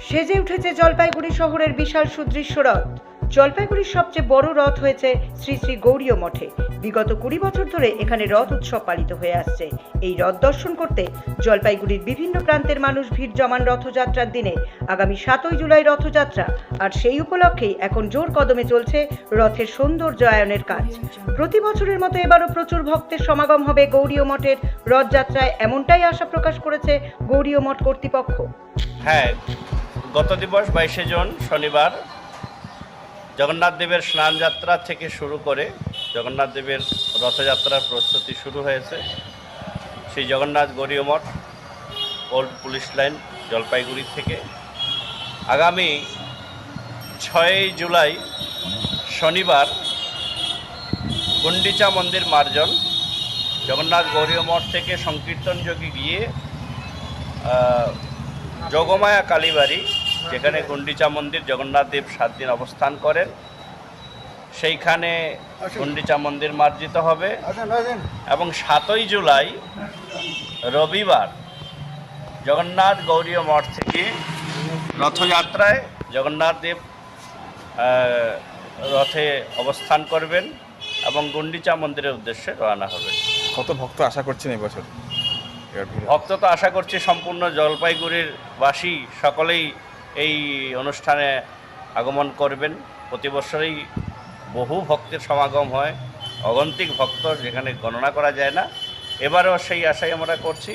সেজে উঠেছে জলপাইগুড়ি শহরের বিশাল সুদৃশ্য রথ। জলপাইগুড়ির সবচেয়ে বড় রথ হয়েছে শ্রী শ্রী গৌরীয় মঠে। বিগত 20 বছর ধরে এখানে রথ উৎসব পালিত হয়ে আসছে। এই রথ দর্শন করতে জলপাইগুড়ির বিভিন্ন প্রান্তের মানুষ ভিড় জমান রথযাত্রার দিনে। আগামী 7ই জুলাই রথযাত্রা, আর সেই উপলক্ষেই এখন জোর কদমে চলছে রথের সৌন্দর্যায়নের কাজ। প্রতি বছরের মতো এবারও প্রচুর ভক্তের সমাগম হবে গৌরীয় মঠের রথযাত্রায়, এমনটাই আশা প্রকাশ করেছে গৌরীয় মঠ কর্তৃপক্ষ। হ্যাঁ, গত দিবস 22শে জুন শনিবার জগন্নাথ দেবের স্নানযাত্রা থেকে শুরু করে জগন্নাথ দেবের রথযাত্রার প্রস্তুতি শুরু হয়েছে। সেই জগন্নাথ গৌরীয় মঠ, ওল্ড পুলিশ লাইন, জলপাইগুড়ি থেকে আগামী 6ই জুলাই শনিবার গুন্ডিচা মন্দির মার্জন জগন্নাথ গৌরীয় মঠ থেকে সংকীর্তন যোগে গিয়ে যোগমায়া কালীবাড়ি, যেখানে গুন্ডিচা মন্দির জগন্নাথ দেব 7 দিন অবস্থান করেন, সেইখানে গুন্ডিচা মন্দির মার্জিত হবে। এবং 7ই জুলাই রবিবার জগন্নাথ গৌরীয় মঠ থেকে রথযাত্রায় জগন্নাথ দেব রথে অবস্থান করবেন এবং গুন্ডিচা মন্দিরের উদ্দেশ্যে রওনা হবেন। কত ভক্ত আশা করছেন এই বছর? ভক্ত তো আশা করছি সম্পূর্ণ জলপাইগুড়ির বাসী সকলেই এই অনুষ্ঠানে আগমন করবেন। প্রতি বছরই বহু ভক্তের সমাগম হয়, অগন্তিক ভক্ত, যেখানে গণনা করা যায় না। এবারেও সেই আশাই আমরা করছি।